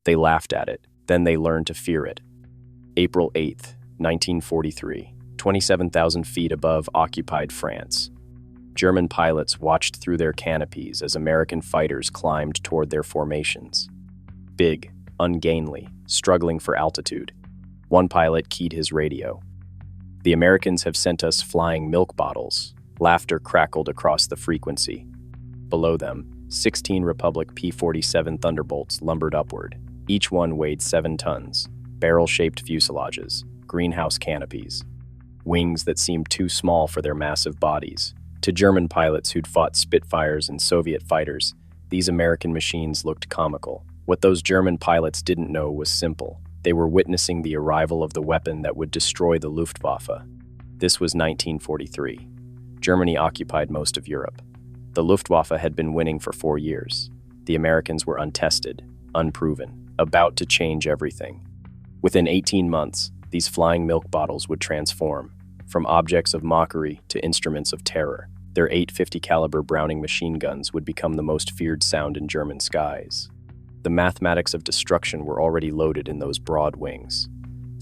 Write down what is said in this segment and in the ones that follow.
They laughed at it, then they learned to fear it. April 8th, 1943, 27,000 feet above occupied France. German pilots watched through their canopies as American fighters climbed toward their formations. Big, ungainly, struggling for altitude. One pilot keyed his radio. "The Americans have sent us flying milk bottles." Laughter crackled across the frequency. Below them, 16 Republic P-47 Thunderbolts lumbered upward. Each one weighed 7 tons. Barrel-shaped fuselages, greenhouse canopies, wings that seemed too small for their massive bodies. To German pilots who'd fought Spitfires and Soviet fighters, these American machines looked comical. What those German pilots didn't know was simple. They were witnessing the arrival of the weapon that would destroy the Luftwaffe. This was 1943. Germany occupied most of Europe. The Luftwaffe had been winning for 4 years. The Americans were untested, unproven, about to change everything. Within 18 months, these flying milk bottles would transform, from objects of mockery to instruments of terror. Their .850 caliber Browning machine guns would become the most feared sound in German skies. The mathematics of destruction were already loaded in those broad wings.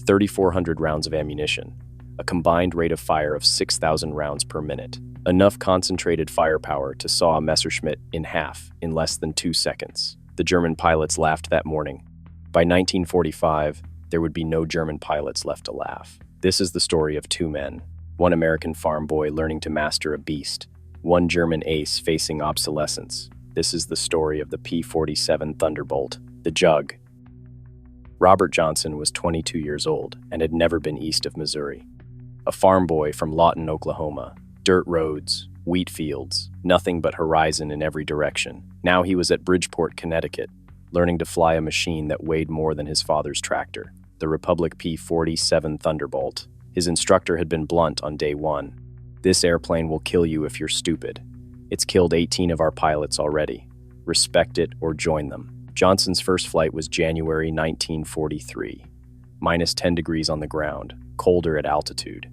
3,400 rounds of ammunition, a combined rate of fire of 6,000 rounds per minute, enough concentrated firepower to saw a Messerschmitt in half in less than 2 seconds. The German pilots laughed that morning. By 1945, there would be no German pilots left to laugh. This is the story of 2 men. One American farm boy learning to master a beast. One German ace facing obsolescence. This is the story of the P-47 Thunderbolt, the Jug. Robert Johnson was 22 years old and had never been east of Missouri. A farm boy from Lawton, Oklahoma. Dirt roads, wheat fields, nothing but horizon in every direction. Now he was at Bridgeport, Connecticut, learning to fly a machine that weighed more than his father's tractor, the Republic P-47 Thunderbolt. His instructor had been blunt on day 1. "This airplane will kill you if you're stupid. It's killed 18 of our pilots already. Respect it or join them." Johnson's first flight was January 1943. Minus 10 degrees on the ground, colder at altitude.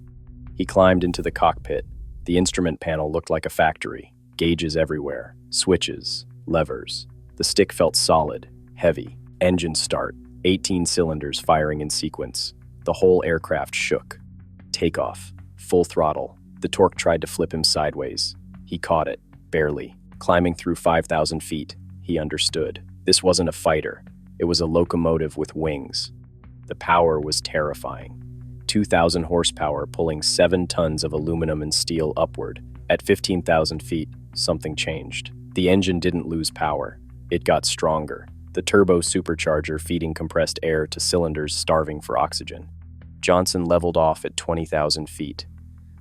He climbed into the cockpit. The instrument panel looked like a factory. Gauges everywhere, switches, levers. The stick felt solid, heavy. Engine start, 18 cylinders firing in sequence. The whole aircraft shook. Takeoff, full throttle. The torque tried to flip him sideways. He caught it, barely. Climbing through 5,000 feet, he understood. This wasn't a fighter. It was a locomotive with wings. The power was terrifying. 2,000 horsepower pulling 7 tons of aluminum and steel upward. At 15,000 feet, something changed. The engine didn't lose power. It got stronger. The turbo supercharger feeding compressed air to cylinders starving for oxygen. Johnson leveled off at 20,000 feet.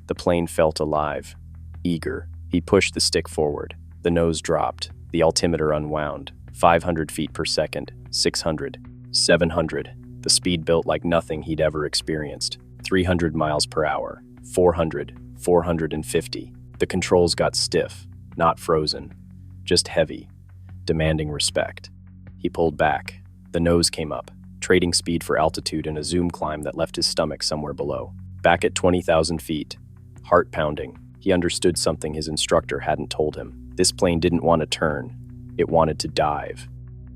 The plane felt alive, eager. He pushed the stick forward. The nose dropped. The altimeter unwound. 500 feet per second, 600, 700. The speed built like nothing he'd ever experienced. 300 miles per hour, 400, 450. The controls got stiff, not frozen, just heavy, demanding respect. He pulled back. The nose came up, trading speed for altitude in a zoom climb that left his stomach somewhere below. Back at 20,000 feet, heart pounding, he understood something his instructor hadn't told him. This plane didn't want to turn. It wanted to dive.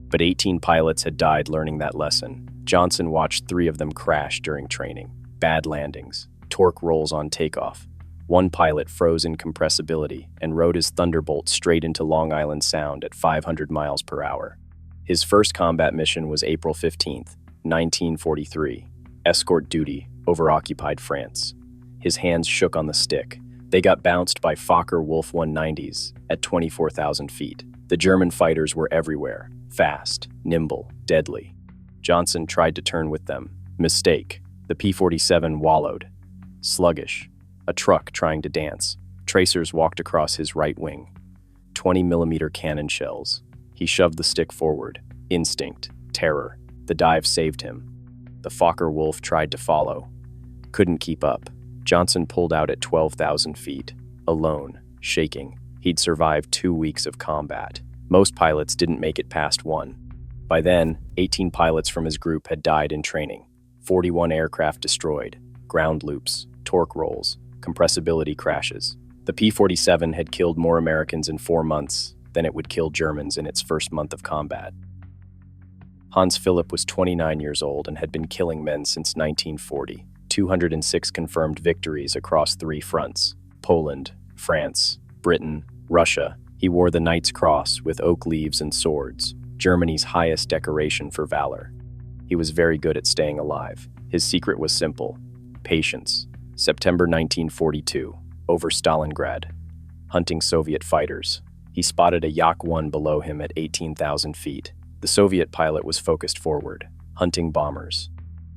But 18 pilots had died learning that lesson. Johnson watched 3 of them crash during training. Bad landings, torque rolls on takeoff. One pilot froze in compressibility and rode his Thunderbolt straight into Long Island Sound at 500 miles per hour. His first combat mission was April 15th, 1943, escort duty over occupied France. His hands shook on the stick. They got bounced by Fokker Wolf 190s at 24,000 feet. The German fighters were everywhere, fast, nimble, deadly. Johnson tried to turn with them. Mistake. The P-47 wallowed. Sluggish. A truck trying to dance. Tracers walked across his right wing. 20mm cannon shells. He shoved the stick forward. Instinct. Terror. The dive saved him. The Fokker Wolf tried to follow. Couldn't keep up. Johnson pulled out at 12,000 feet. Alone. Shaking. He'd survived 2 weeks of combat. Most pilots didn't make it past 1. By then, 18 pilots from his group had died in training. 41 aircraft destroyed. Ground loops, torque rolls, compressibility crashes. The P-47 had killed more Americans in 4 months than it would kill Germans in its first month of combat. Hans Philipp was 29 years old and had been killing men since 1940. 206 confirmed victories across 3 fronts: Poland, France, Britain, Russia. He wore the Knight's Cross with oak leaves and swords, Germany's highest decoration for valor. He was very good at staying alive. His secret was simple: patience. September 1942, over Stalingrad, hunting Soviet fighters. He spotted a Yak-1 below him at 18,000 feet. The Soviet pilot was focused forward, hunting bombers.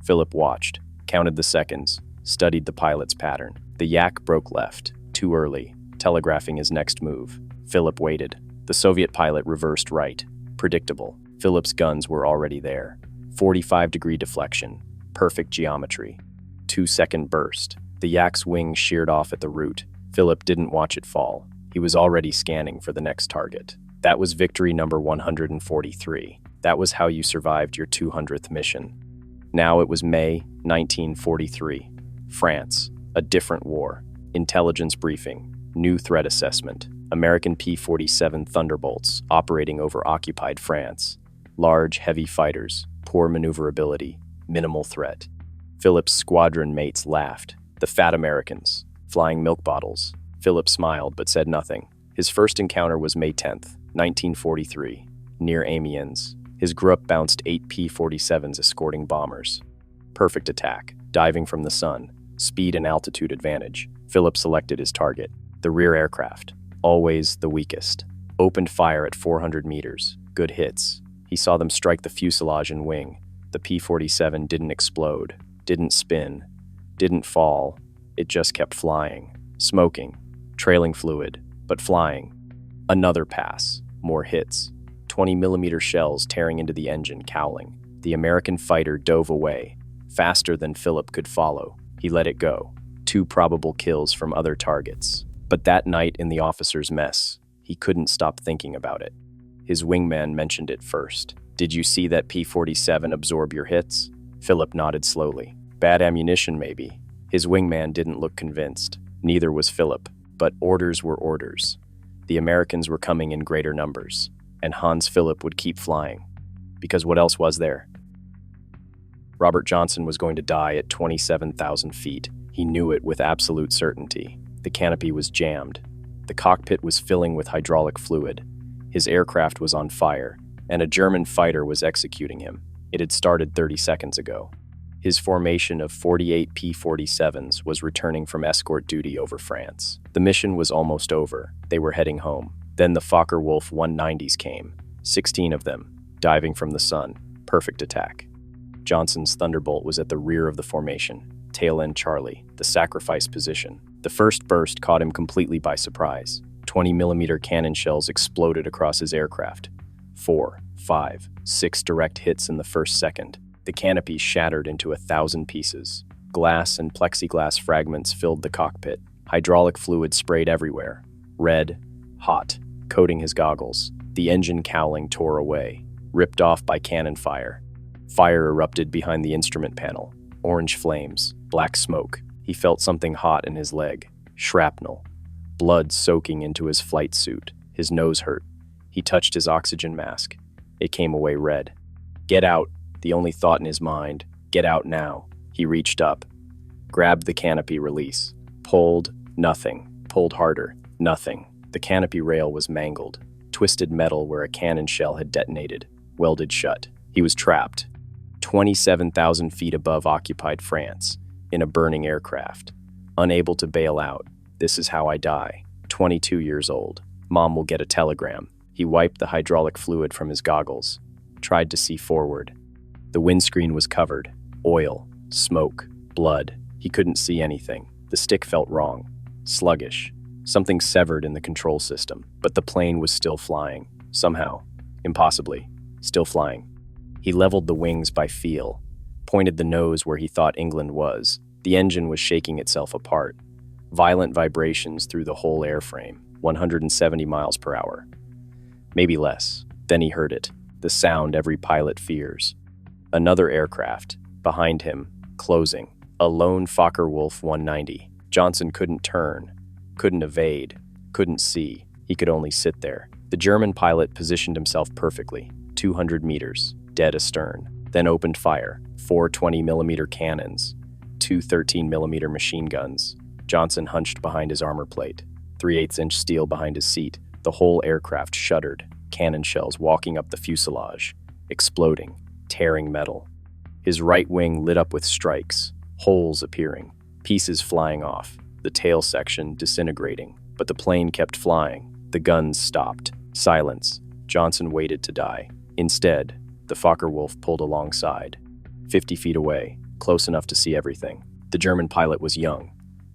Philip watched, counted the seconds, studied the pilot's pattern. The Yak broke left, too early, telegraphing his next move. Philip waited. The Soviet pilot reversed right. Predictable. Philip's guns were already there. 45-degree deflection. Perfect geometry. 2-second burst. The Yak's wing sheared off at the root. Philip didn't watch it fall. He was already scanning for the next target. That was victory number 143. That was how you survived your 200th mission. Now it was May 1943. France. A different war. Intelligence briefing. New threat assessment. American P-47 Thunderbolts operating over occupied France. Large, heavy fighters. Poor maneuverability. Minimal threat. Philip's squadron mates laughed. The fat Americans. Flying milk bottles. Philip smiled but said nothing. His first encounter was May 10th, 1943, near Amiens. His group bounced 8 P-47s escorting bombers. Perfect attack, diving from the sun, speed and altitude advantage. Philip selected his target, the rear aircraft, always the weakest. Opened fire at 400 meters, good hits. He saw them strike the fuselage and wing. The P-47 didn't explode, didn't spin, didn't fall. It just kept flying, smoking, trailing fluid, but flying. Another pass, more hits. 20mm shells tearing into the engine, cowling. The American fighter dove away, faster than Philip could follow. He let it go. 2 probable kills from other targets. But that night in the officer's mess, he couldn't stop thinking about it. His wingman mentioned it first. "Did you see that P-47 absorb your hits?" Philip nodded slowly. "Bad ammunition, maybe." His wingman didn't look convinced. Neither was Philip. But orders were orders. The Americans were coming in greater numbers, and Hans Philip would keep flying. Because what else was there? Robert Johnson was going to die at 27,000 feet. He knew it with absolute certainty. The canopy was jammed. The cockpit was filling with hydraulic fluid. His aircraft was on fire, and a German fighter was executing him. It had started 30 seconds ago. His formation of 48 P-47s was returning from escort duty over France. The mission was almost over. They were heading home. Then the Focke-Wulf 190s came, 16 of them, diving from the sun. Perfect attack. Johnson's Thunderbolt was at the rear of the formation, tail end Charlie, the sacrifice position. The first burst caught him completely by surprise. 20mm cannon shells exploded across his aircraft. 4, 5, 6 direct hits in the first second. The canopy shattered into 1,000 pieces. Glass and plexiglass fragments filled the cockpit. Hydraulic fluid sprayed everywhere. Red, hot, coating his goggles. The engine cowling tore away, ripped off by cannon fire. Fire erupted behind the instrument panel. Orange flames, black smoke. He felt something hot in his leg. Shrapnel. Blood soaking into his flight suit. His nose hurt. He touched his oxygen mask. It came away red. "Get out." The only thought in his mind, "Get out now." He reached up, grabbed the canopy release, pulled, nothing, pulled harder, nothing. The canopy rail was mangled, twisted metal where a cannon shell had detonated, welded shut. He was trapped, 27,000 feet above occupied France, in a burning aircraft, unable to bail out. "This is how I die. 22 years old. Mom will get a telegram." He wiped the hydraulic fluid from his goggles, tried to see forward. The windscreen was covered. Oil, smoke, blood. He couldn't see anything. The stick felt wrong. Sluggish. Something severed in the control system. But the plane was still flying. Somehow. Impossibly. Still flying. He leveled the wings by feel. Pointed the nose where he thought England was. The engine was shaking itself apart. Violent vibrations through the whole airframe. 170 miles per hour. Maybe less. Then he heard it. The sound every pilot fears. Another aircraft, behind him, closing. A lone Focke-Wulf 190. Johnson couldn't turn, couldn't evade, couldn't see. He could only sit there. The German pilot positioned himself perfectly. 200 meters. dead astern, then opened fire. 4 20mm cannons, 2 13mm machine guns. Johnson hunched behind his armor plate, 3/8-inch steel behind his seat. The whole aircraft shuddered, cannon shells walking up the fuselage, exploding, tearing metal. His right wing lit up with strikes, holes appearing, pieces flying off, the tail section disintegrating. But the plane kept flying. The guns stopped. Silence. Johnson waited to die. Instead, the Focke-Wulf pulled alongside, 50 feet away, close enough to see everything. The German pilot was young,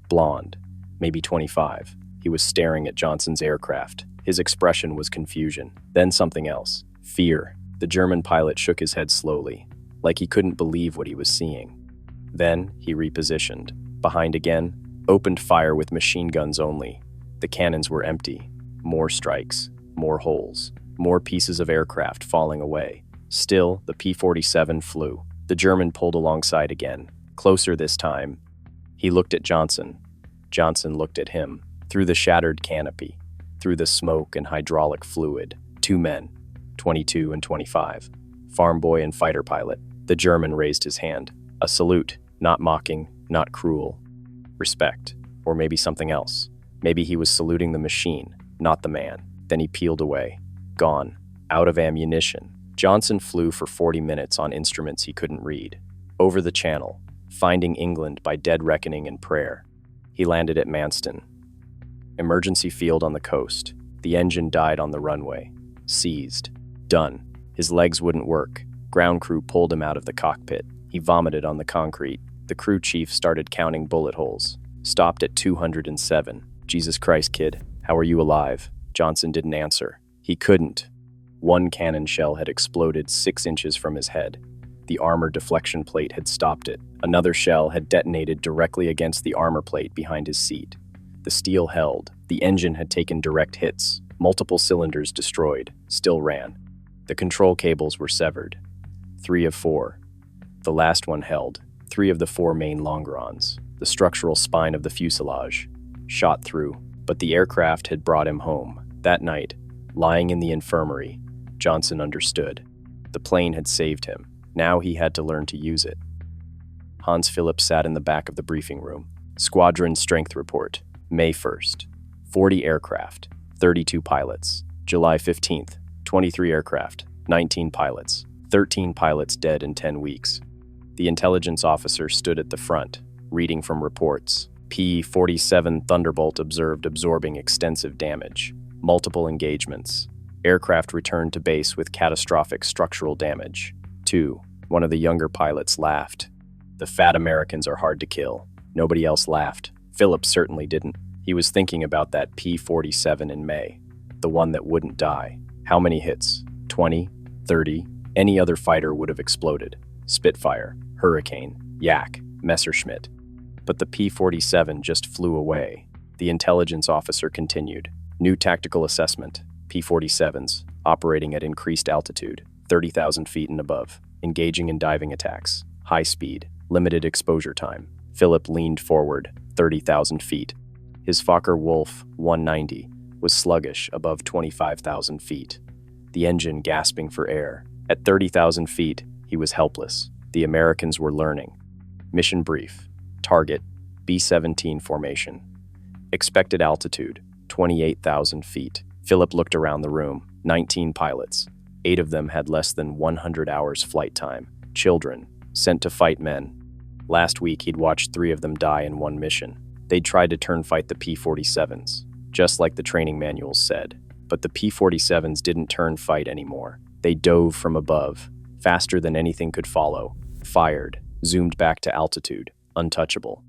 blonde, maybe 25. He was staring at Johnson's aircraft. His expression was confusion, then something else, fear. The German pilot shook his head slowly, like he couldn't believe what he was seeing. Then he repositioned. Behind again, opened fire with machine guns only. The cannons were empty. More strikes, more holes, more pieces of aircraft falling away. Still, the P-47 flew. The German pulled alongside again, closer this time. He looked at Johnson. Johnson looked at him. Through the shattered canopy, through the smoke and hydraulic fluid, 2 men, 22 and 25, farm boy and fighter pilot. The German raised his hand. A salute, not mocking, not cruel. Respect, or maybe something else. Maybe he was saluting the machine, not the man. Then he peeled away, gone, out of ammunition. Johnson flew for 40 minutes on instruments he couldn't read. Over the channel, finding England by dead reckoning and prayer. He landed at Manston. Emergency field on the coast. The engine died on the runway. Seized. Done. His legs wouldn't work. Ground crew pulled him out of the cockpit. He vomited on the concrete. The crew chief started counting bullet holes. Stopped at 207. Jesus Christ, kid. How are you alive? Johnson didn't answer. He couldn't. 1 cannon shell had exploded 6 inches from his head. The armor deflection plate had stopped it. Another shell had detonated directly against the armor plate behind his seat. The steel held. The engine had taken direct hits. Multiple cylinders destroyed. Still ran. The control cables were severed. 3 of 4. The last one held. 3 of the 4 main longerons. The structural spine of the fuselage. Shot through. But the aircraft had brought him home. That night, lying in the infirmary, Johnson understood. The plane had saved him. Now he had to learn to use it. Hans Philipp sat in the back of the briefing room. Squadron Strength Report. May 1st. 40 aircraft, 32 pilots. July 15th. 23 aircraft, 19 pilots. 13 pilots dead in 10 weeks. The intelligence officer stood at the front, reading from reports. P-47 Thunderbolt observed absorbing extensive damage. Multiple engagements. Aircraft returned to base with catastrophic structural damage. 2. One of the younger pilots laughed. The fat Americans are hard to kill. Nobody else laughed. Philip certainly didn't. He was thinking about that P-47 in May. The one that wouldn't die. How many hits? 20? 30? Any other fighter would have exploded. Spitfire, Hurricane, Yak, Messerschmitt. But the P-47 just flew away. The intelligence officer continued. New tactical assessment. P-47s, operating at increased altitude, 30,000 feet and above, engaging in diving attacks, high speed, limited exposure time. Philip leaned forward, 30,000 feet. His Focke-Wulf 190 was sluggish above 25,000 feet, the engine gasping for air. At 30,000 feet, he was helpless. The Americans were learning. Mission brief. Target, B-17 formation. Expected altitude, 28,000 feet. Philip looked around the room. 19 pilots. 8 of them had less than 100 hours flight time. Children, sent to fight men. Last week, he'd watched 3 of them die in one mission. They'd tried to turn fight the P-47s, just like the training manuals said. But the P-47s didn't turn fight anymore. They dove from above, faster than anything could follow, fired, zoomed back to altitude, untouchable.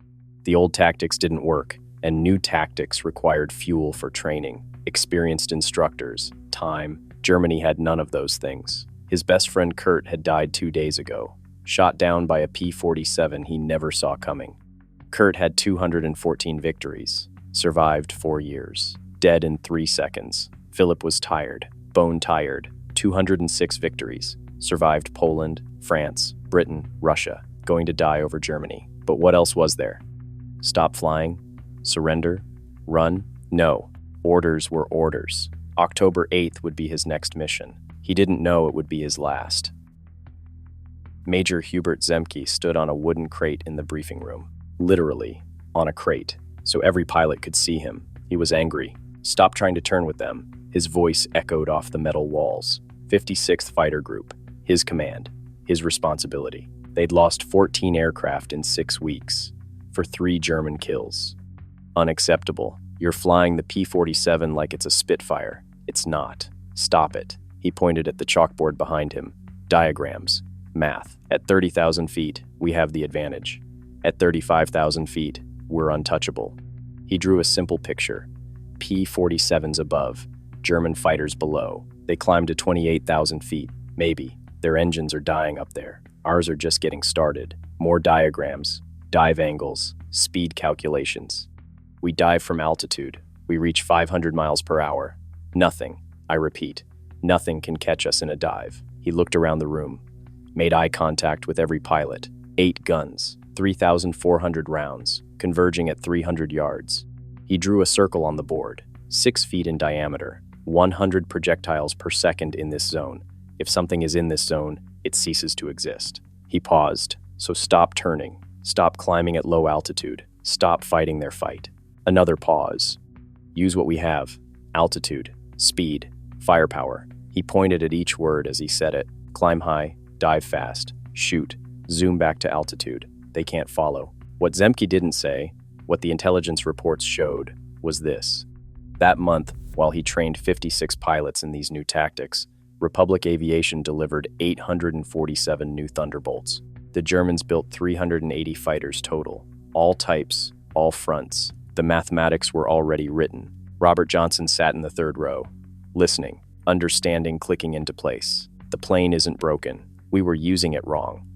The old tactics didn't work, and new tactics required fuel for training, experienced instructors, time. Germany had none of those things. His best friend Kurt had died 2 days ago, shot down by a P-47 he never saw coming. Kurt had 214 victories, survived 4 years, dead in 3 seconds. Philip was tired, bone tired, 206 victories, survived Poland, France, Britain, Russia, going to die over Germany. But what else was there? Stop flying? Surrender? Run? No. Orders were orders. October 8th would be his next mission. He didn't know it would be his last. Major Hubert Zemke stood on a wooden crate in the briefing room. Literally, on a crate, so every pilot could see him. He was angry. "Stop trying to turn with them." His voice echoed off the metal walls. 56th Fighter Group. His command. His responsibility. They'd lost 14 aircraft in 6 weeks, for 3 German kills. "Unacceptable. You're flying the P-47 like it's a Spitfire. It's not. Stop it." He pointed at the chalkboard behind him. Diagrams. Math. At 30,000 feet, we have the advantage. At 35,000 feet, we're untouchable. He drew a simple picture. P-47s above, German fighters below. They climbed to 28,000 feet. Maybe. Their engines are dying up there. Ours are just getting started. More diagrams, dive angles, speed calculations. We dive from altitude. We reach 500 miles per hour. Nothing, I repeat, nothing can catch us in a dive. He looked around the room, made eye contact with every pilot. 8 guns, 3,400 rounds, converging at 300 yards. He drew a circle on the board, 6 feet in diameter, 100 projectiles per second in this zone. If something is in this zone, it ceases to exist. He paused. So stop turning. Stop climbing at low altitude. Stop fighting their fight. Another pause. Use what we have. Altitude, speed, firepower. He pointed at each word as he said it. Climb high, dive fast, shoot, zoom back to altitude. They can't follow. What Zemke didn't say, what the intelligence reports showed, was this. That month, while he trained 56 pilots in these new tactics, Republic Aviation delivered 847 new Thunderbolts. The Germans built 380 fighters total, all types, all fronts. The mathematics were already written. Robert Johnson sat in the third row, listening, understanding clicking into place. The plane isn't broken. We were using it wrong.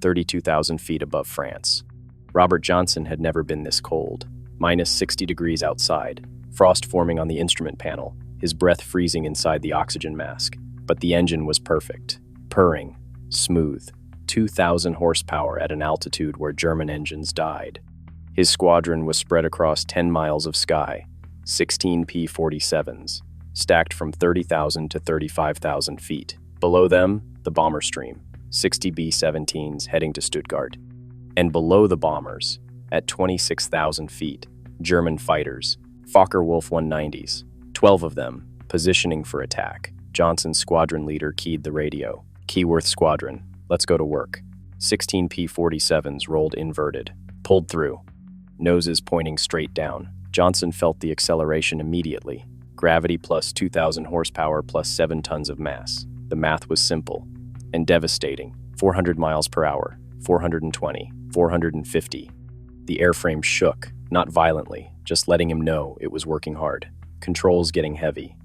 32,000 feet above France. Robert Johnson had never been this cold. Minus 60 degrees outside, frost forming on the instrument panel, his breath freezing inside the oxygen mask. But the engine was perfect. Purring, smooth, 2,000 horsepower at an altitude where German engines died. His squadron was spread across 10 miles of sky, 16 P-47s, stacked from 30,000 to 35,000 feet. Below them, the bomber stream, 60 B-17s heading to Stuttgart. And below the bombers, at 26,000 feet, German fighters, Focke-Wulf 190s, 12 of them, positioning for attack. Johnson's squadron leader keyed the radio. Keyworth Squadron, let's go to work. 16 P-47s rolled inverted, pulled through, noses pointing straight down. Johnson felt the acceleration immediately. Gravity plus 2,000 horsepower plus 7 tons of mass. The math was simple and devastating. 400 miles per hour, 420, 450. The airframe shook, not violently, just letting him know it was working hard. Controls getting heavy,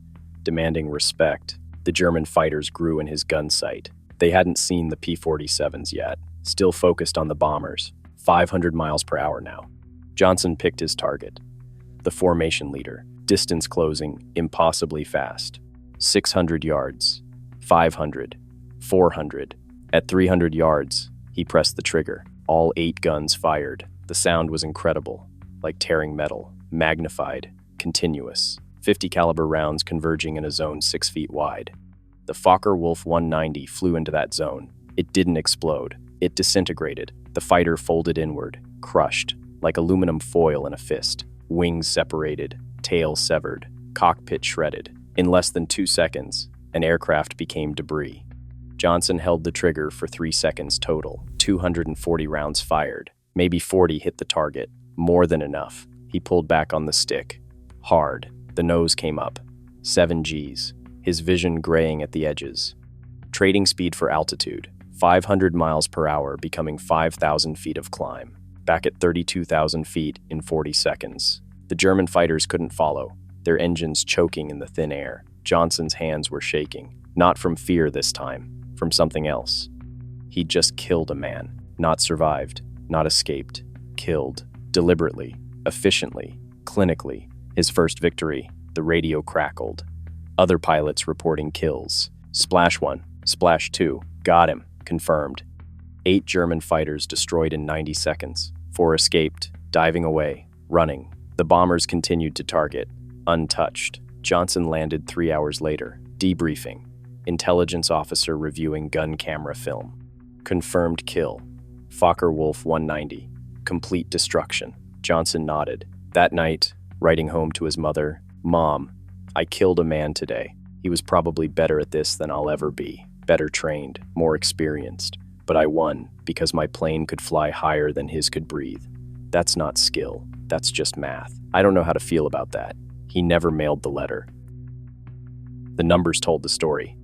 demanding respect. The German fighters grew in his gun sight. They hadn't seen the P-47s yet, still focused on the bombers. 500 miles per hour now. Johnson picked his target. The formation leader, distance closing impossibly fast. 600 yards, 500, 400. At 300 yards, he pressed the trigger. All 8 guns fired. The sound was incredible, like tearing metal, magnified, continuous. 50 caliber rounds converging in a zone 6 feet wide. The Focke-Wulf 190 flew into that zone. It didn't explode. It disintegrated. The fighter folded inward, crushed, like aluminum foil in a fist. Wings separated, tail severed, cockpit shredded. In less than 2 seconds, an aircraft became debris. Johnson held the trigger for 3 seconds total. 240 rounds fired. Maybe 40 hit the target. More than enough. He pulled back on the stick. Hard. The nose came up. 7 Gs. His vision graying at the edges. Trading speed for altitude. 500 miles per hour becoming 5,000 feet of climb. Back at 32,000 feet in 40 seconds. The German fighters couldn't follow, their engines choking in the thin air. Johnson's hands were shaking. Not from fear this time, from something else. He'd just killed a man. Not survived, not escaped. Killed. Deliberately, efficiently, clinically. His first victory. The radio crackled. Other pilots reporting kills. Splash 1, Splash 2, got him, confirmed. 8 German fighters destroyed in 90 seconds. 4 escaped, diving away, running. The bombers continued to target, untouched. Johnson landed 3 hours later, debriefing. Intelligence officer reviewing gun camera film. Confirmed kill. Focke-Wulf 190. Complete destruction. Johnson nodded. That night, writing home to his mother, "Mom, I killed a man today. He was probably better at this than I'll ever be. Better trained, more experienced. But I won because my plane could fly higher than his could breathe. That's not skill. That's just math. I don't know how to feel about that." He never mailed the letter. The numbers told the story.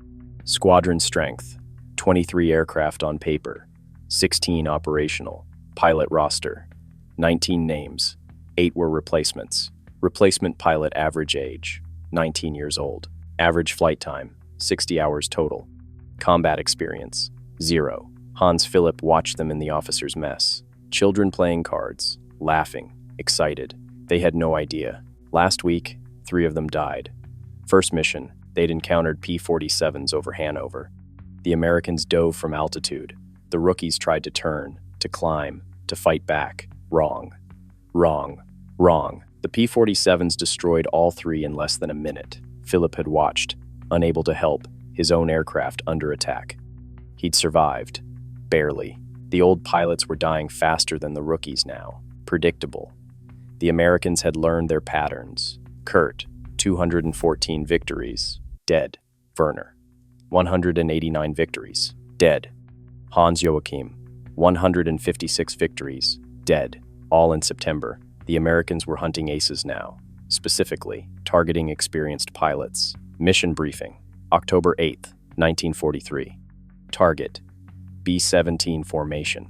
Squadron strength, 23 aircraft on paper, 16 operational. Pilot roster, 19 names, 8 were replacements. Replacement pilot average age, 19 years old. Average flight time, 60 hours total. Combat experience, 0. Hans Philipp watched them in the officers' mess. Children playing cards, laughing, excited. They had no idea. Last week, 3 of them died. First mission, they'd encountered P-47s over Hanover. The Americans dove from altitude. The rookies tried to turn, to climb, to fight back. Wrong. Wrong. Wrong. The P-47s destroyed all 3 in less than a minute. Philip had watched, unable to help, his own aircraft under attack. He'd survived. Barely. The old pilots were dying faster than the rookies now. Predictable. The Americans had learned their patterns. Kurt, 214 victories. Dead. Werner, 189 victories. Dead. Hans Joachim, 156 victories. Dead. All in September. The Americans were hunting aces now, specifically targeting experienced pilots. Mission briefing, October 8th, 1943. Target, B-17 formation.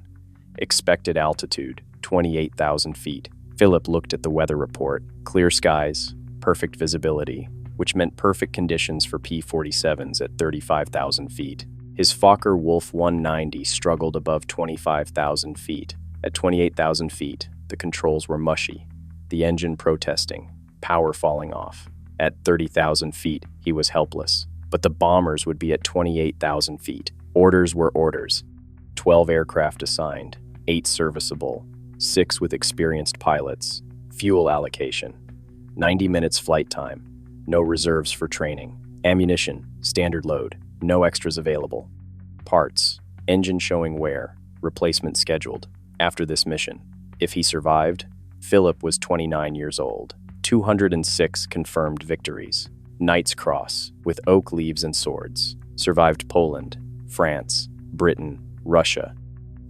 Expected altitude, 28,000 feet. Philip looked at the weather report. Clear skies, perfect visibility, which meant perfect conditions for P-47s at 35,000 feet. His Focke-Wulf 190 struggled above 25,000 feet. At 28,000 feet, the controls were mushy, the engine protesting, power falling off. At 30,000 feet, he was helpless. But the bombers would be at 28,000 feet. Orders were orders. 12 aircraft assigned, 8 serviceable, 6 with experienced pilots. Fuel allocation, 90 minutes flight time, no reserves for training. Ammunition, standard load, no extras available. Parts, engine showing wear, replacement scheduled. After this mission, if he survived, Philip was 29 years old. 206 confirmed victories. Knight's Cross, with oak leaves and swords. Survived Poland, France, Britain, Russia.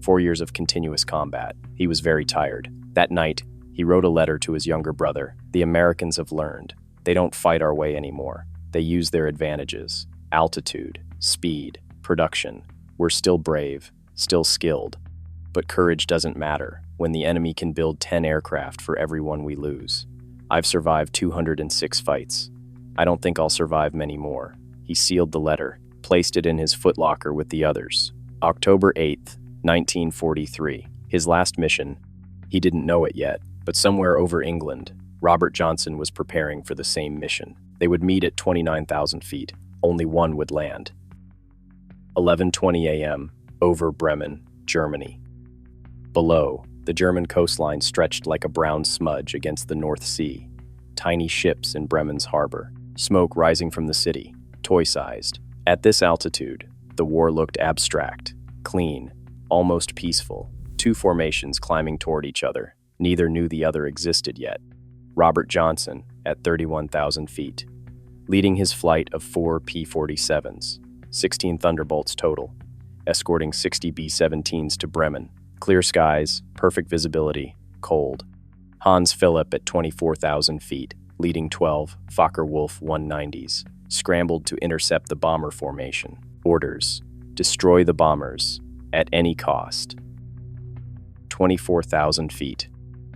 4 years of continuous combat. He was very tired. That night, he wrote a letter to his younger brother. The Americans have learned. They don't fight our way anymore. They use their advantages. Altitude, speed, production. We're still brave, still skilled. But courage doesn't matter when the enemy can build 10 aircraft for every one we lose. I've survived 206 fights. I don't think I'll survive many more. He sealed the letter, placed it in his footlocker with the others. October 8th, 1943. His last mission. He didn't know it yet, but somewhere over England, Robert Johnson was preparing for the same mission. They would meet at 29,000 feet. Only one would land. 11:20 a.m. over Bremen, Germany. Below, the German coastline stretched like a brown smudge against the North Sea. Tiny ships in Bremen's harbor. Smoke rising from the city, toy-sized. At this altitude, the war looked abstract, clean, almost peaceful. 2 formations climbing toward each other. Neither knew the other existed yet. Robert Johnson, at 31,000 feet, leading his flight of 4 P-47s, 16 Thunderbolts total, escorting 60 B-17s to Bremen. Clear skies, perfect visibility, cold. Hans Philipp at 24,000 feet, leading 12 Focke-Wulf 190s, scrambled to intercept the bomber formation. Orders: destroy the bombers, at any cost. 24,000 feet.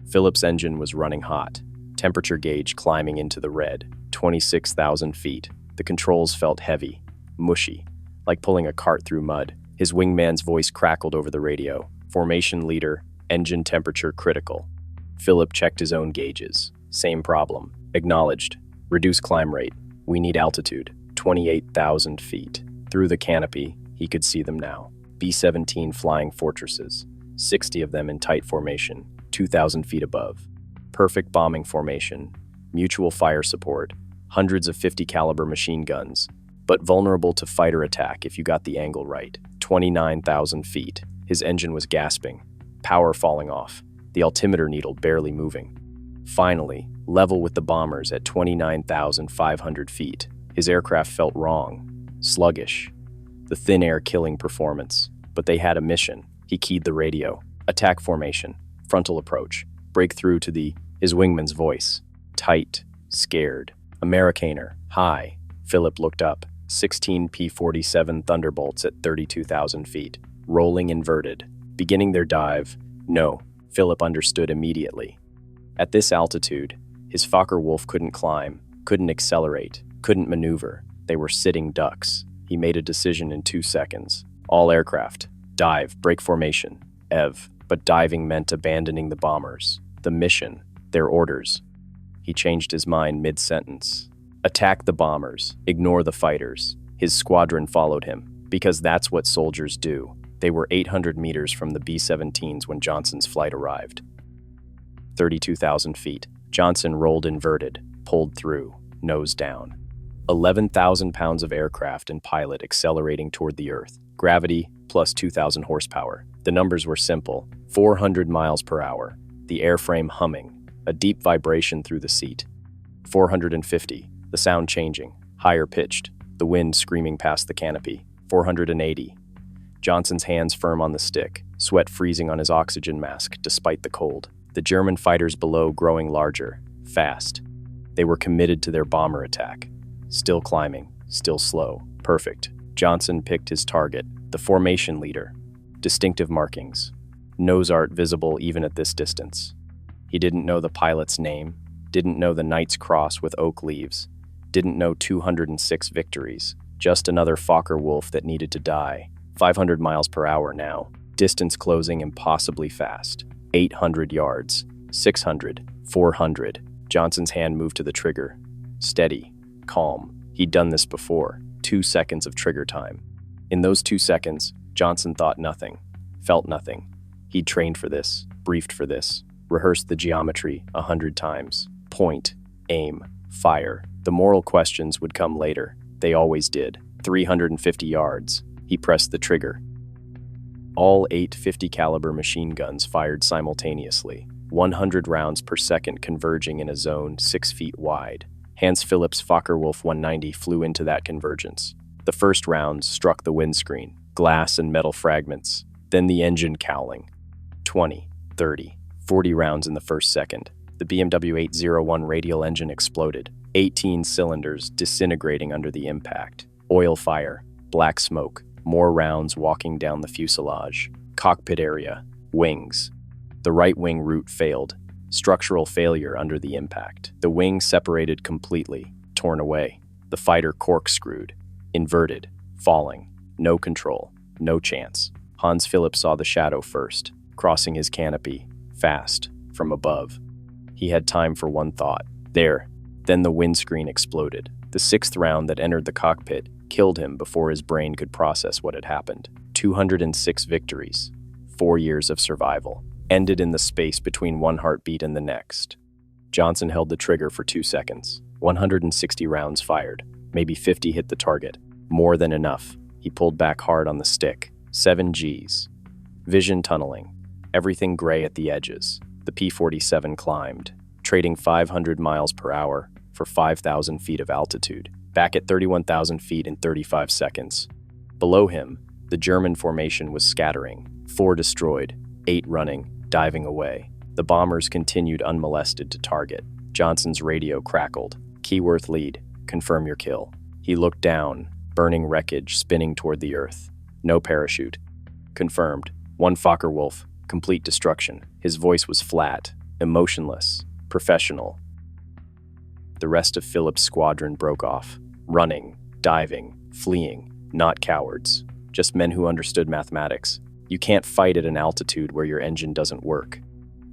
Philipp's engine was running hot, temperature gauge climbing into the red. 26,000 feet. The controls felt heavy, mushy, like pulling a cart through mud. His wingman's voice crackled over the radio. Formation leader, engine temperature critical. Philip checked his own gauges. Same problem. Acknowledged. Reduce climb rate. We need altitude. 28,000 feet. Through the canopy, he could see them now. B-17 flying fortresses. 60 of them in tight formation, 2,000 feet above. Perfect bombing formation. Mutual fire support. Hundreds of 50 caliber machine guns, but vulnerable to fighter attack if you got the angle right. 29,000 feet. His engine was gasping, power falling off, the altimeter needle barely moving. Finally, level with the bombers at 29,500 feet, his aircraft felt wrong, sluggish, the thin air killing performance. But they had a mission. He keyed the radio. Attack formation, frontal approach, break through to his wingman's voice. Tight, scared. Americaner, high. Philip looked up. 16 P-47 Thunderbolts at 32,000 feet, rolling inverted. Beginning their dive. No, Philip understood immediately. At this altitude, his Focke-Wulf couldn't climb, couldn't accelerate, couldn't maneuver. They were sitting ducks. He made a decision in 2 seconds. All aircraft, dive, break formation, EV. But diving meant abandoning the bombers. The mission, their orders. He changed his mind mid-sentence. Attack the bombers, ignore the fighters. His squadron followed him, because that's what soldiers do. They were 800 meters from the B-17s when Johnson's flight arrived. 32,000 feet. Johnson rolled inverted, pulled through, nose down. 11,000 pounds of aircraft and pilot accelerating toward the Earth. Gravity plus 2,000 horsepower. The numbers were simple. 400 miles per hour. The airframe humming. A deep vibration through the seat. 450. The sound changing. Higher pitched. The wind screaming past the canopy. 480. Johnson's hands firm on the stick. Sweat freezing on his oxygen mask despite the cold. The German fighters below growing larger. Fast. They were committed to their bomber attack. Still climbing. Still slow. Perfect. Johnson picked his target. The formation leader. Distinctive markings. Nose art visible even at this distance. He didn't know the pilot's name. Didn't know the Knight's Cross with oak leaves. Didn't know 206 victories. Just another Focke-Wulf that needed to die. 500 miles per hour now. Distance closing impossibly fast. 800 yards. 600. 400. Johnson's hand moved to the trigger. Steady. Calm. He'd done this before. 2 seconds of trigger time. In those 2 seconds, Johnson thought nothing. Felt nothing. He'd trained for this. Briefed for this. Rehearsed the geometry 100 times. Point. Aim. Fire. The moral questions would come later. They always did. 350 yards. He pressed the trigger. All 8 50 caliber machine guns fired simultaneously, 100 rounds per second converging in a zone 6 feet wide. Hans Philip's Focke-Wulf 190 flew into that convergence. The first rounds struck the windscreen, glass and metal fragments, then the engine cowling. 20, 30, 40 rounds in the first second. The BMW 801 radial engine exploded, 18 cylinders disintegrating under the impact. Oil fire, black smoke, more rounds walking down the fuselage. Cockpit area, wings. The right wing root failed. Structural failure under the impact. The wing separated completely, torn away. The fighter corkscrewed, inverted, falling. No control, no chance. Hans Philip saw the shadow first, crossing his canopy, fast, from above. He had time for one thought. There. Then the windscreen exploded. The 6th round that entered the cockpit killed him before his brain could process what had happened. 206 victories. 4 years of survival. Ended in the space between one heartbeat and the next. Johnson held the trigger for 2 seconds. 160 rounds fired. Maybe 50 hit the target. More than enough. He pulled back hard on the stick. 7 Gs. Vision tunneling. Everything gray at the edges. The P-47 climbed, trading 500 miles per hour for 5,000 feet of altitude. Back at 31,000 feet in 35 seconds. Below him, the German formation was scattering. 4 destroyed, 8 running, diving away. The bombers continued unmolested to target. Johnson's radio crackled. Keyworth lead. Confirm your kill. He looked down, burning wreckage spinning toward the Earth. No parachute. Confirmed. 1 Focke-Wulf. Complete destruction. His voice was flat, emotionless, professional. The rest of Philip's squadron broke off. Running, diving, fleeing. Not cowards. Just men who understood mathematics. You can't fight at an altitude where your engine doesn't work.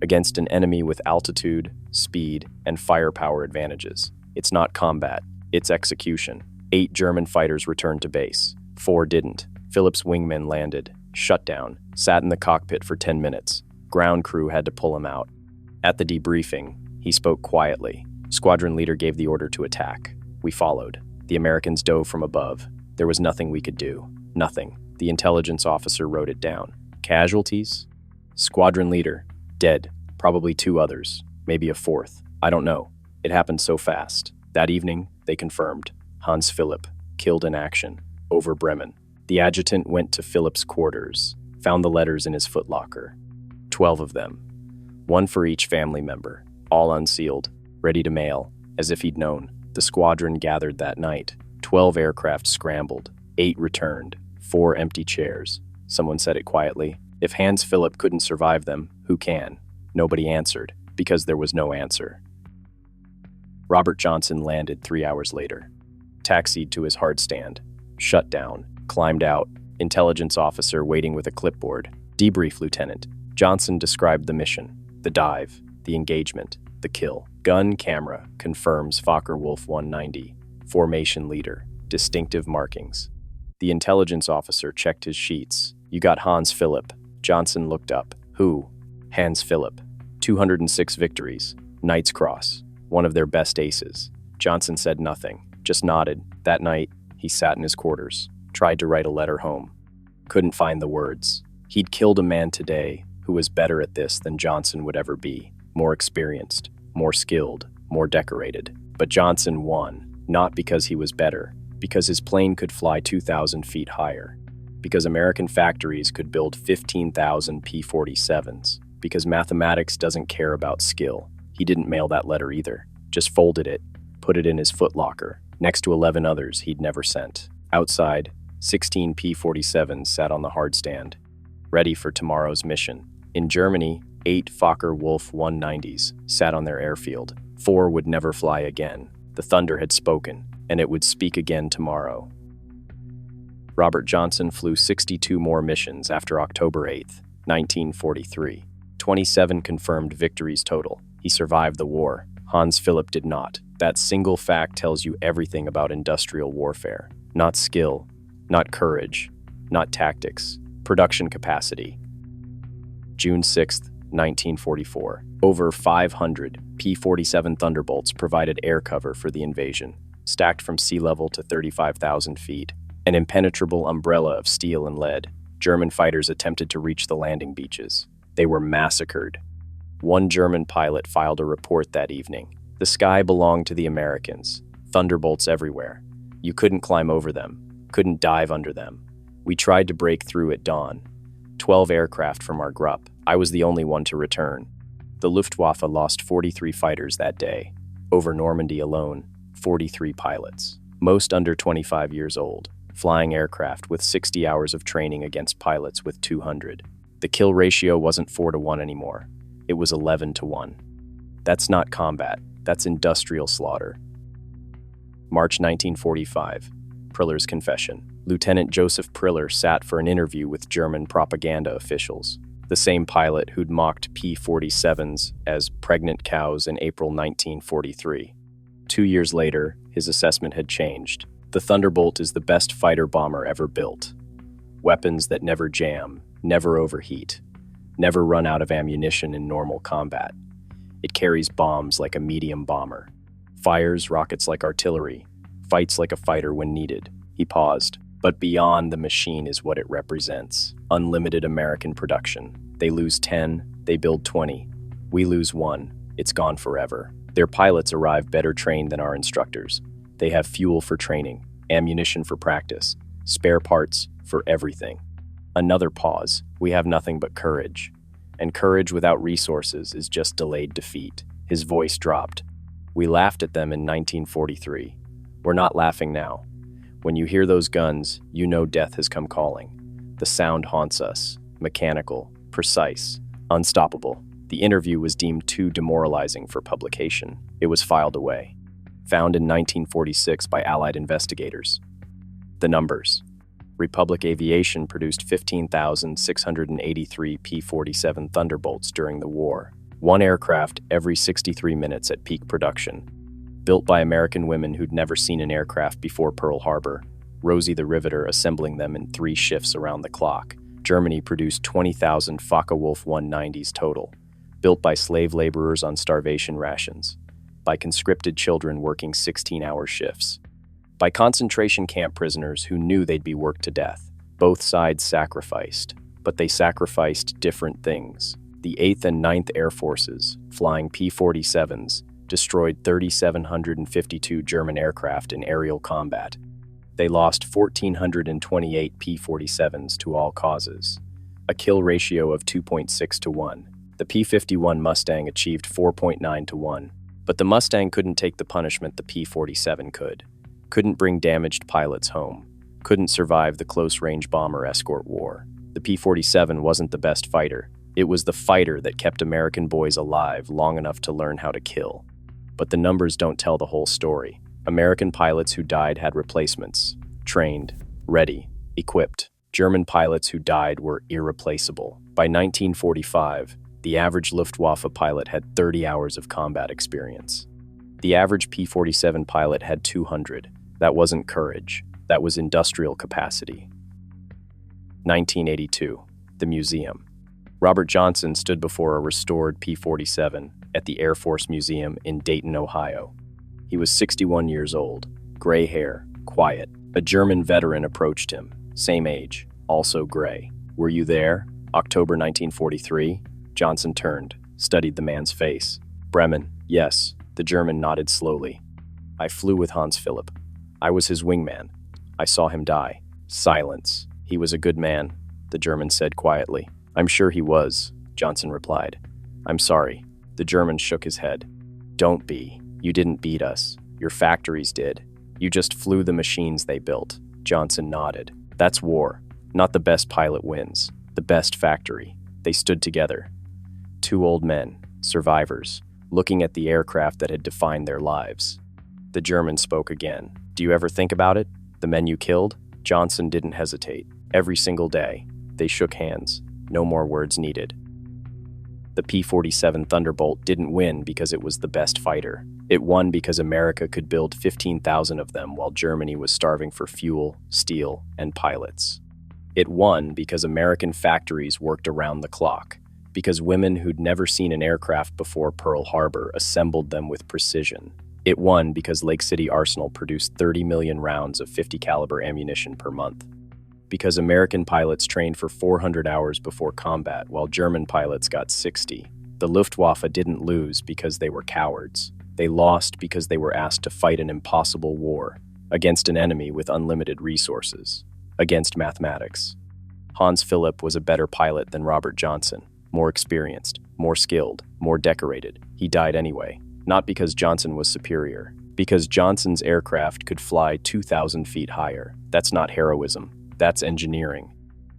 Against an enemy with altitude, speed, and firepower advantages. It's not combat, it's execution. 8 German fighters returned to base. 4 didn't. Philip's wingmen landed, shut down, sat in the cockpit for 10 minutes. Ground crew had to pull him out. At the debriefing, he spoke quietly. Squadron leader gave the order to attack. We followed. The Americans dove from above. There was nothing we could do. Nothing. The intelligence officer wrote it down. Casualties? Squadron leader, dead. Probably 2 others, maybe a 4th. I don't know. It happened so fast. That evening, they confirmed. Hans Philipp, killed in action, over Bremen. The adjutant went to Philipp's quarters, found the letters in his footlocker. 12 of them. 1 for each family member, all unsealed, ready to mail, as if he'd known. The squadron gathered that night. 12 aircraft scrambled, 8 returned, 4 empty chairs. Someone said it quietly. If Hans Philipp couldn't survive them, who can? Nobody answered, because there was no answer. Robert Johnson landed 3 hours later. Taxied to his hard stand. Shut down. Climbed out. Intelligence officer waiting with a clipboard. Debrief, Lieutenant. Johnson described the mission, the dive, the engagement, the kill. Gun camera confirms Focke-Wulf 190. Formation leader. Distinctive markings. The intelligence officer checked his sheets. You got Hans Philipp. Johnson looked up. Who? Hans Philipp. 206 victories. Knight's Cross. One of their best aces. Johnson said nothing, just nodded. That night, he sat in his quarters, tried to write a letter home. Couldn't find the words. He'd killed a man today who was better at this than Johnson would ever be. More experienced, more skilled, more decorated. But Johnson won, not because he was better, because his plane could fly 2,000 feet higher, because American factories could build 15,000 P-47s, because mathematics doesn't care about skill. He didn't mail that letter either, just folded it, put it in his footlocker, next to 11 others he'd never sent. Outside, 16 P-47s sat on the hard stand, ready for tomorrow's mission. In Germany, 8 Focke-Wulf 190s sat on their airfield. 4 would never fly again. The thunder had spoken, and it would speak again tomorrow. Robert Johnson flew 62 more missions after October 8th, 1943. 27 confirmed victories total. He survived the war. Hans Philipp did not. That single fact tells you everything about industrial warfare. Not skill, not courage, not tactics, production capacity. June 6, 1944. Over 500 P-47 Thunderbolts provided air cover for the invasion, stacked from sea level to 35,000 feet. An impenetrable umbrella of steel and lead. German fighters attempted to reach the landing beaches. They were massacred. 1 German pilot filed a report that evening. The sky belonged to the Americans. Thunderbolts everywhere. You couldn't climb over them, couldn't dive under them. We tried to break through at dawn. 12 aircraft from our grupp. I was the only one to return. The Luftwaffe lost 43 fighters that day. Over Normandy alone, 43 pilots. Most under 25 years old. Flying aircraft with 60 hours of training against pilots with 200. The kill ratio wasn't 4-1 anymore. It was 11-1. That's not combat, that's industrial slaughter. March 1945, Priller's confession. Lieutenant Joseph Priller sat for an interview with German propaganda officials, the same pilot who'd mocked P-47s as pregnant cows in April 1943. 2 years later, his assessment had changed. The Thunderbolt is the best fighter bomber ever built. Weapons that never jam, never overheat, never run out of ammunition in normal combat. It carries bombs like a medium bomber, fires rockets like artillery, fights like a fighter when needed. He paused. But beyond the machine is what it represents. Unlimited American production. They lose 10, they build 20. We lose 1, it's gone forever. Their pilots arrive better trained than our instructors. They have fuel for training, ammunition for practice, spare parts for everything. Another pause. We have nothing but courage. And courage without resources is just delayed defeat. His voice dropped. We laughed at them in 1943. We're not laughing now. When you hear those guns, you know death has come calling. The sound haunts us. Mechanical, precise, unstoppable. The interview was deemed too demoralizing for publication. It was filed away. Found in 1946 by Allied investigators. The numbers. Republic Aviation produced 15,683 P-47 Thunderbolts during the war. 1 aircraft every 63 minutes at peak production. Built by American women who'd never seen an aircraft before Pearl Harbor. Rosie the Riveter assembling them in 3 shifts around the clock. Germany produced 20,000 Focke-Wulf 190s total. Built by slave laborers on starvation rations. By conscripted children working 16-hour shifts. By concentration camp prisoners who knew they'd be worked to death. Both sides sacrificed, but they sacrificed different things. The 8th and 9th Air Forces, flying P-47s, destroyed 3,752 German aircraft in aerial combat. They lost 1,428 P-47s to all causes, a kill ratio of 2.6 to 1. The P-51 Mustang achieved 4.9 to 1, but the Mustang couldn't take the punishment the P-47 could. Couldn't bring damaged pilots home. Couldn't survive the close-range bomber escort war. The P-47 wasn't the best fighter. It was the fighter that kept American boys alive long enough to learn how to kill. But the numbers don't tell the whole story. American pilots who died had replacements, trained, ready, equipped. German pilots who died were irreplaceable. By 1945, the average Luftwaffe pilot had 30 hours of combat experience. The average P-47 pilot had 200. That wasn't courage. That was industrial capacity. 1982. The Museum. Robert Johnson stood before a restored P-47 at the Air Force Museum in Dayton, Ohio. He was 61 years old, gray hair, quiet. A German veteran approached him, same age, also gray. "Were you there? October 1943? Johnson turned, studied the man's face. "Bremen, yes." The German nodded slowly. "I flew with Hans Philipp. I was his wingman. I saw him die." Silence. "He was a good man," the German said quietly. "I'm sure he was," Johnson replied. "I'm sorry." The German shook his head. "Don't be. You didn't beat us. Your factories did. You just flew the machines they built." Johnson nodded. "That's war. Not the best pilot wins. The best factory." They stood together. Two old men, survivors, looking at the aircraft that had defined their lives. The German spoke again. "Do you ever think about it? The men you killed?" Johnson didn't hesitate. Every single day. They shook hands. No more words needed. The P-47 Thunderbolt didn't win because it was the best fighter. It won because America could build 15,000 of them while Germany was starving for fuel, steel, and pilots. It won because American factories worked around the clock, because women who'd never seen an aircraft before Pearl Harbor assembled them with precision. It won because Lake City Arsenal produced 30 million rounds of 50 caliber ammunition per month. Because American pilots trained for 400 hours before combat while German pilots got 60. The Luftwaffe didn't lose because they were cowards. They lost because they were asked to fight an impossible war against an enemy with unlimited resources, against mathematics. Hans Philipp was a better pilot than Robert Johnson, more experienced, more skilled, more decorated. He died anyway, not because Johnson was superior, because Johnson's aircraft could fly 2,000 feet higher. That's not heroism. That's engineering.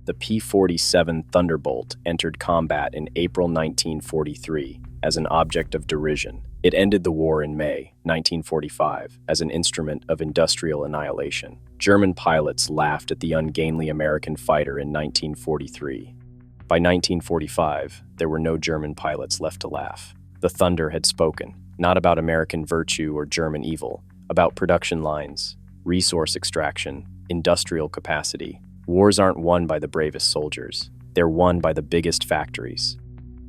The P-47 Thunderbolt entered combat in April 1943 as an object of derision. It ended the war in May 1945 as an instrument of industrial annihilation. German pilots laughed at the ungainly American fighter in 1943. By 1945, there were no German pilots left to laugh. The Thunder had spoken, not about American virtue or German evil, about production lines, resource extraction, industrial capacity. Wars aren't won by the bravest soldiers. They're won by the biggest factories.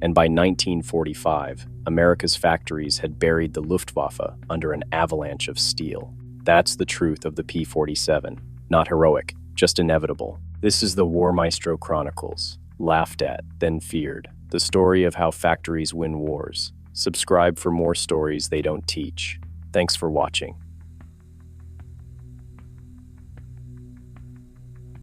And by 1945, America's factories had buried the Luftwaffe under an avalanche of steel. That's the truth of the P-47. Not heroic, just inevitable. This is the War Maestro Chronicles. Laughed at, then feared. The story of how factories win wars. Subscribe for more stories they don't teach. Thanks for watching.